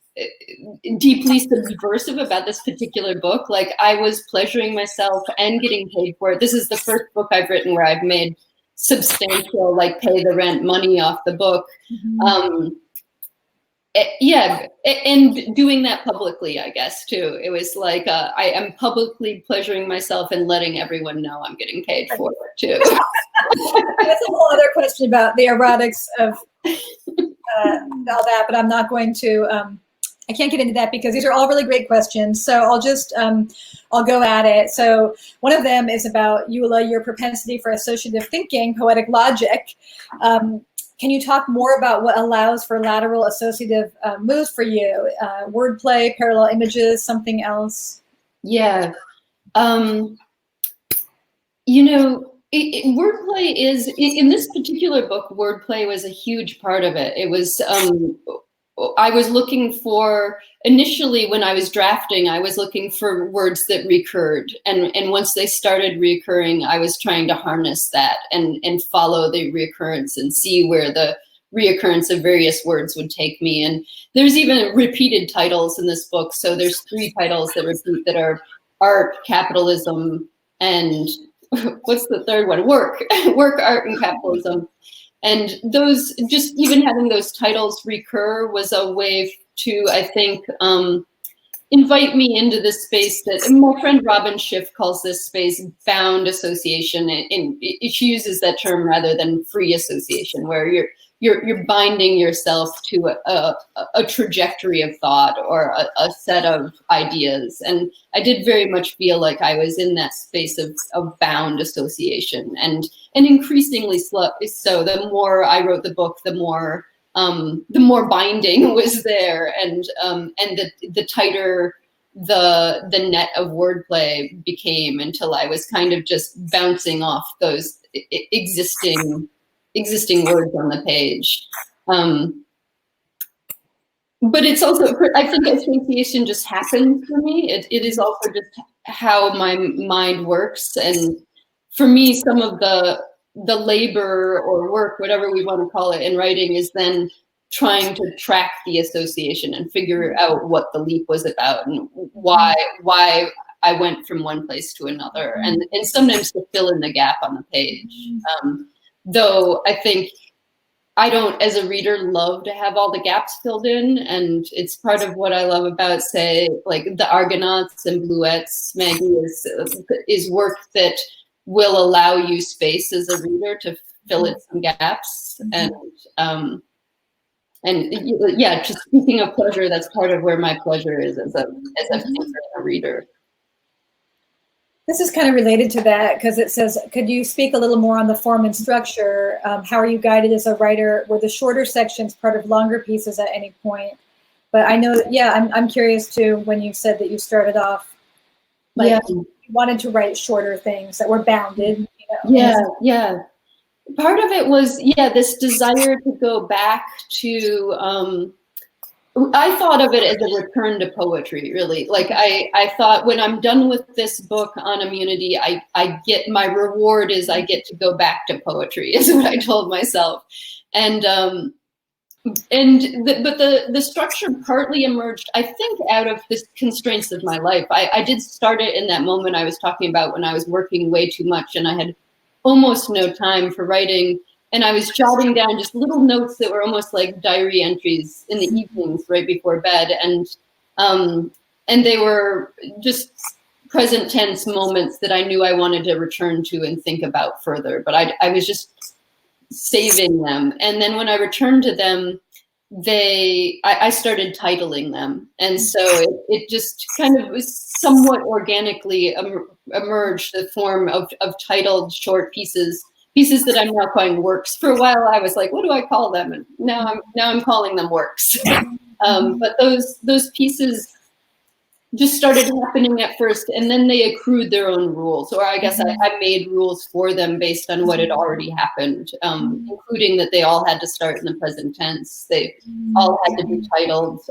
deeply subversive about this particular book. I was pleasuring myself and getting paid for it. This is the first book I've written where I've made substantial, pay the rent money off the book. And doing that publicly, I guess, too. It was I am publicly pleasuring myself and letting everyone know I'm getting paid for it, too. That's a whole other question about the erotics of all that, but I'm not going to I can't get into that because these are all really great questions. So I'll just, I'll go at it. So one of them is about, Eula, your propensity for associative thinking, poetic logic. Can you talk more about what allows for lateral associative moves for you? Wordplay, parallel images, something else? Yeah. You know, wordplay is, in this particular book, wordplay was a huge part of it. It was, I was looking for, initially when I was drafting, I was looking for words that recurred. And once they started recurring, I was trying to harness that and follow the reoccurrence and see where the reoccurrence of various words would take me. And there's even repeated titles in this book. So there's 3 titles that repeat that are art, capitalism, and what's the third one? Work, work, art, and capitalism. And those, just even having those titles recur was a way to, I think, invite me into this space that my friend Robin Schiff calls this space bound association. And she uses that term rather than free association, where you're binding yourself to a trajectory of thought or a set of ideas. And I did very much feel like I was in that space of bound association, and increasingly so. The more I wrote the book, the more binding was there, and the tighter the net of wordplay became, until I was kind of just bouncing off those existing words on the page. But it's also, I think association just happens for me. It is also just how my mind works. And for me, some of the labor or work, whatever we want to call it, in writing is then trying to track the association and figure out what the leap was about and why I went from one place to another, and sometimes to fill in the gap on the page. Though I think I don't, as a reader, love to have all the gaps filled in. And it's part of what I love about, say, like the Argonauts and Bluets. Maggie is work that will allow you space as a reader to fill in some gaps. And yeah, just speaking of pleasure, that's part of where my pleasure is as a thinker and a reader. This is kind of related to that, because it says, could you speak a little more on the form and structure? How are you guided as a writer? Were the shorter sections part of longer pieces at any point? But I know, yeah, I'm curious too, when you said that you started off, like, yeah, you wanted to write shorter things that were bounded. You know? Yeah. Part of it was, this desire to go back to, I thought of it as a return to poetry, really. Like I thought, when I'm done with this book on immunity, I get, my reward is I get to go back to poetry, is what I told myself. But the structure partly emerged, I think, out of the constraints of my life. I did start it in that moment I was talking about, when I was working way too much and I had almost no time for writing. And I was jotting down just little notes that were almost like diary entries in the evenings right before bed. And they were just present tense moments that I knew I wanted to return to and think about further. But I was just saving them. And then when I returned to them, I started titling them. And so it just kind of was somewhat organically emerged, the form of titled short pieces that I'm now calling works. For a while I was like, what do I call them? And now I'm calling them works. But those pieces just started happening at first, and then they accrued their own rules. Or I guess I made rules for them based on what had already happened, including that they all had to start in the present tense. They all had to be titled.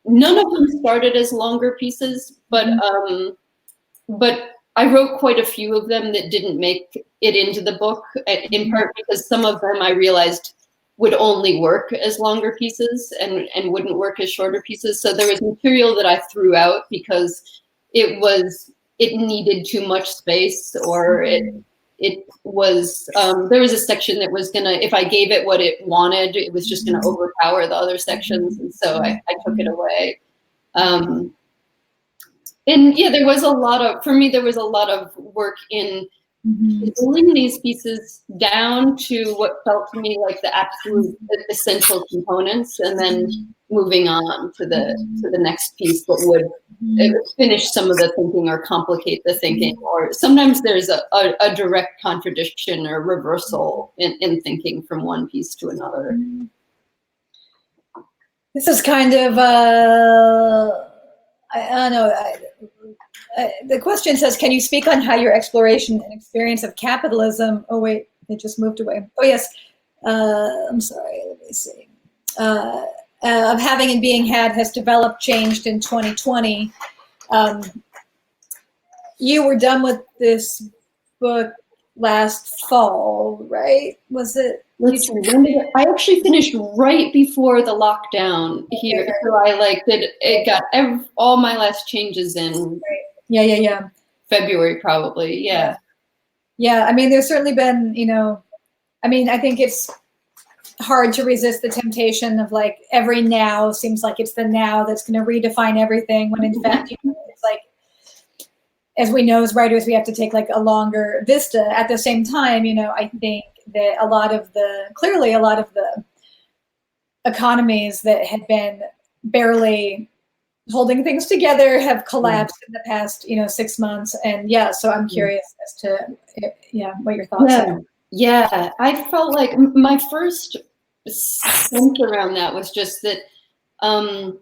None of them started as longer pieces, but I wrote quite a few of them that didn't make it into the book, in part because some of them I realized would only work as longer pieces and wouldn't work as shorter pieces. So there was material that I threw out because it needed too much space, or it was, there was a section that was gonna, if I gave it what it wanted, it was just gonna overpower the other sections. And so I took it away. And yeah, there was a lot of, for me, there was a lot of work in pulling these pieces down to what felt to me like the absolute essential components, and then moving on to the next piece that would finish some of the thinking or complicate the thinking, or sometimes there's a direct contradiction or reversal in thinking from one piece to another. This is kind of, I don't know, the question says, can you speak on how your exploration and experience of capitalism, oh wait, it just moved away. Oh yes, I'm sorry, let me see. Of having and being had has developed, changed in 2020. You were done with this book last fall, right? Was it? Let's see, when did I actually finished right before the lockdown here. Okay. So I it got all my last changes in. Right. Yeah. February probably, yeah. Yeah, I mean, there's certainly been, I think it's hard to resist the temptation of like every now seems like it's the now that's going to redefine everything, when in fact, it's like, as we know as writers, we have to take like a longer vista. At the same time, I think that a lot of the economies that had been barely holding things together have collapsed in the past, 6 months. And so I'm curious as to, what your thoughts are. Yeah, I felt like my first sense around that was just that so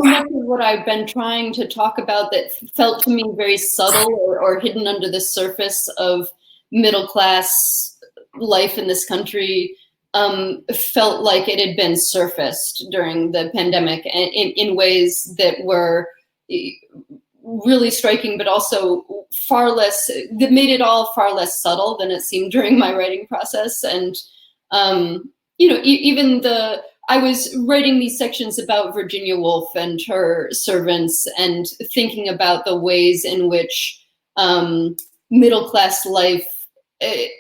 much of what I've been trying to talk about that felt to me very subtle or hidden under the surface of middle class life in this country felt like it had been surfaced during the pandemic in ways that were really striking, but also that made it all far less subtle than it seemed during my writing process. And, even I was writing these sections about Virginia Woolf and her servants and thinking about the ways in which middle class life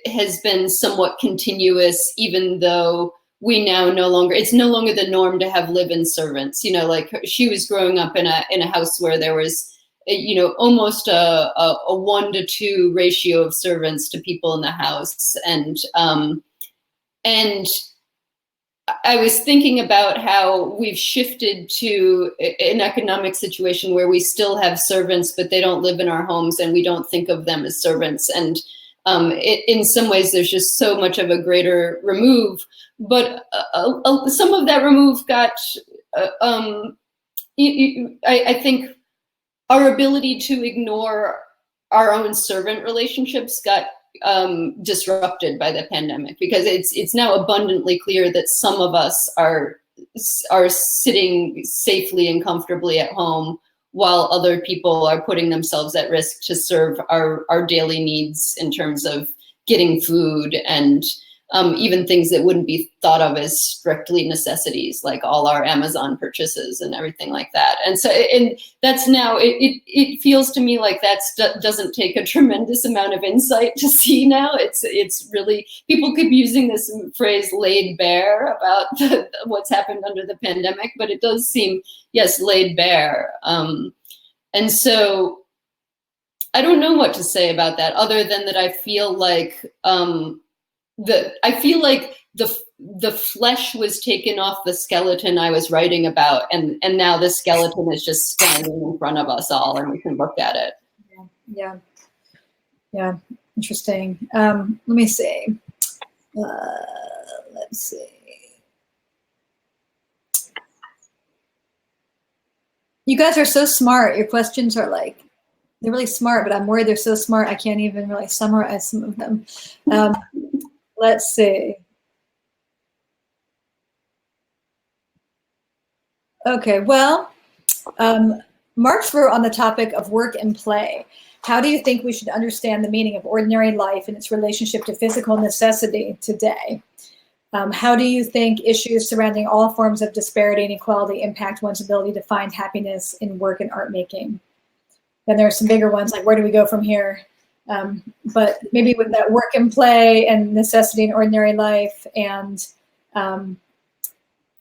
has been somewhat continuous, even though it's no longer the norm to have live-in servants. Like she was growing up in a house where there was, almost a 1-to-2 ratio of servants to people in the house. And I was thinking about how we've shifted to an economic situation where we still have servants, but they don't live in our homes and we don't think of them as servants. And in some ways, there's just so much of a greater remove, but some of that remove got, I think our ability to ignore our own servant relationships got disrupted by the pandemic, because it's now abundantly clear that some of us are sitting safely and comfortably at home while other people are putting themselves at risk to serve our daily needs in terms of getting food and even things that wouldn't be thought of as strictly necessities, like all our Amazon purchases and everything like that. And so, and that's now, it feels to me like that doesn't take a tremendous amount of insight to see now. It's really, people keep using this phrase laid bare about what's happened under the pandemic, but it does seem, yes, laid bare. And so I don't know what to say about that, other than that I feel like, the flesh was taken off the skeleton I was writing about, and now the skeleton is just standing in front of us all, and we can look at it. Yeah. Interesting. Let me see. Let's see. You guys are so smart. Your questions are like, they're really smart, but I'm worried they're so smart I can't even really summarize some of them. Let's see. Okay, well, Mark's wrote on the topic of work and play. How do you think we should understand the meaning of ordinary life and its relationship to physical necessity today? How do you think issues surrounding all forms of disparity and equality impact one's ability to find happiness in work and art making? Then there are some bigger ones, like where do we go from here? But maybe with that work and play and necessity in ordinary life, and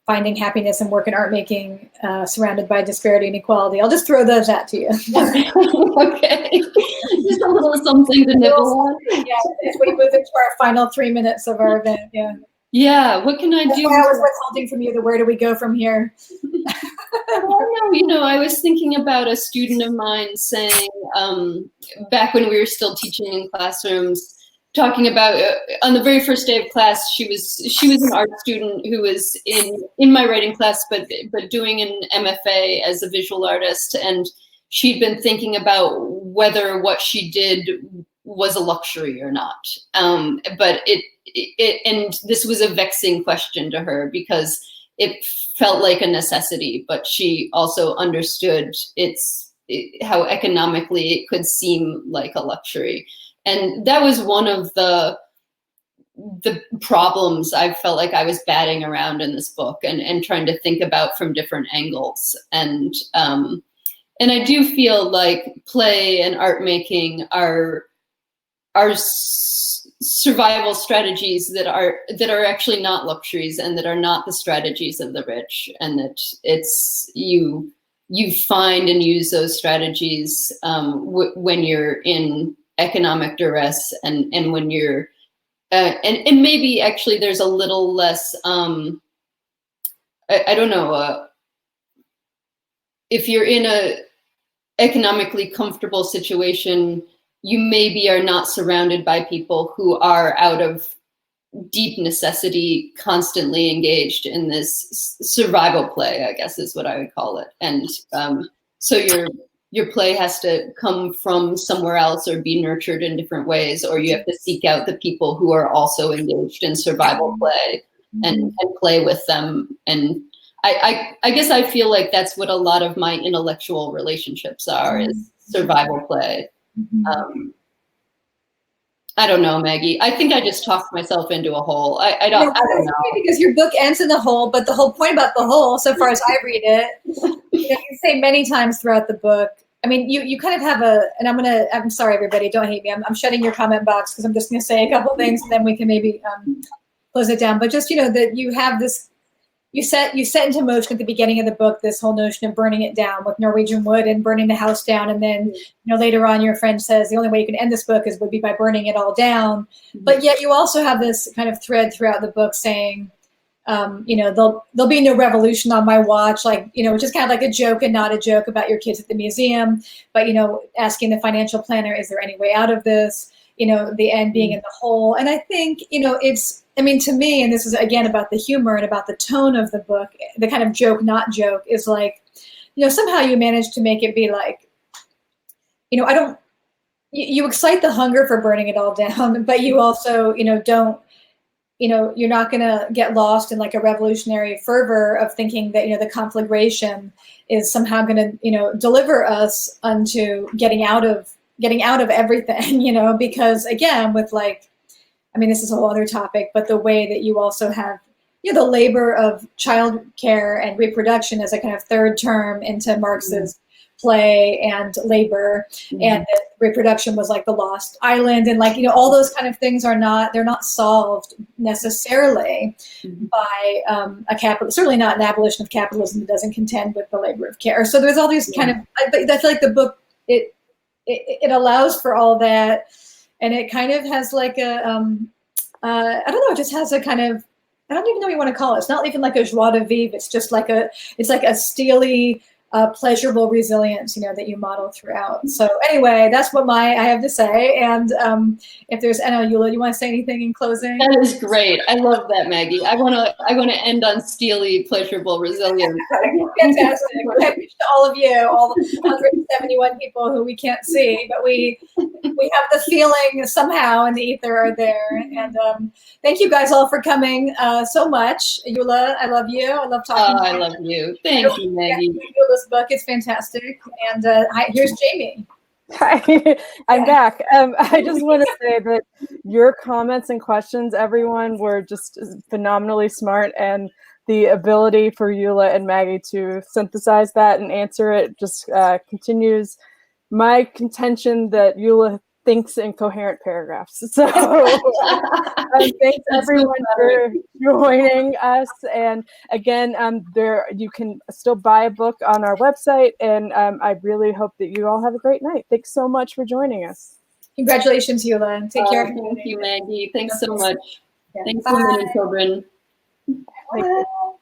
finding happiness in work and art making, surrounded by disparity and equality. I'll just throw those out to you. Okay. Just a little something to nibble on. Yeah, as we move into our final 3 minutes of our event. Yeah. Yeah. What can I That's do? why I was withholding from you the where do we go from here? Well, no, I was thinking about a student of mine saying, back when we were still teaching in classrooms, talking about on the very first day of class, she was an art student who was in my writing class, but doing an MFA as a visual artist, and she'd been thinking about whether what she did was a luxury or not. But and this was a vexing question to her because it felt like a necessity, but she also understood how economically it could seem like a luxury. And that was one of the problems I felt like I was batting around in this book and trying to think about from different angles. And I do feel like play and art making are survival strategies that are actually not luxuries and that are not the strategies of the rich, and that it's you find and use those strategies when you're in economic duress and when you're and maybe actually there's a little less I don't know if you're in a economically comfortable situation, you maybe are not surrounded by people who are out of deep necessity constantly engaged in this survival play, I guess is what I would call it. And so your play has to come from somewhere else or be nurtured in different ways, or you have to seek out the people who are also engaged in survival play and play with them. And I guess I feel like that's what a lot of my intellectual relationships are, is survival play. I don't know, Maggie. I think I just talked myself into a hole. I don't know. Because your book ends in the hole, but the whole point about the hole, so far as I read it, you say many times throughout the book. I mean, you kind of have and I'm sorry, everybody, don't hate me. I'm shutting your comment box because I'm just going to say a couple things, and then we can maybe close it down. But just, that you have this, you set into motion at the beginning of the book this whole notion of burning it down with Norwegian wood and burning the house down, and then later on your friend says the only way you can end this book would be by burning it all down. But yet you also have this kind of thread throughout the book saying, there'll be no revolution on my watch, which is kind of like a joke and not a joke about your kids at the museum, but asking the financial planner, is there any way out of this? The end being in the hole. And I think to me, and this is again about the humor and about the tone of the book, the kind of joke, not joke, is like, somehow you manage to make it be like, you excite the hunger for burning it all down, but you also, don't, you're not going to get lost in like a revolutionary fervor of thinking that, the conflagration is somehow going to, deliver us unto getting out of everything, because again, with this is a whole other topic, but the way that you also have, the labor of child care and reproduction as a kind of third term into Marx's play and labor, and that reproduction was like the lost island, and all those kind of things they're not solved necessarily by certainly not an abolition of capitalism that doesn't contend with the labor of care. So there's all these kind of, I feel like the book, it allows for all that. And it kind of has like a, I don't know, it just has a kind of, I don't even know what you want to call it. It's not even like a joie de vivre. It's just like it's like a steely, pleasurable resilience, that you model throughout. So anyway, that's what I have to say. And if there's, Eula, you want to say anything in closing? That is great. I love that, Maggie. I want to end on steely, pleasurable resilience. Fantastic. To all of you, all the 171 people who we can't see, but we have the feeling somehow in the ether are there. And thank you guys all for coming so much. Eula, I love you. I love talking to you. I love you. Thank you, Maggie. Eula's book is fantastic. And here's Jamie. Hi, I'm back. I just want to say that your comments and questions, everyone, were just phenomenally smart, and the ability for Eula and Maggie to synthesize that and answer it just continues my contention that Eula thinks in coherent paragraphs. So thanks everyone for joining us. And again, you can still buy a book on our website. And I really hope that you all have a great night. Thanks so much for joining us. Congratulations, Eula. Take care. Thank you, Maggie. Thanks so much. Yeah. Thanks Bye. so much, children. Thank you.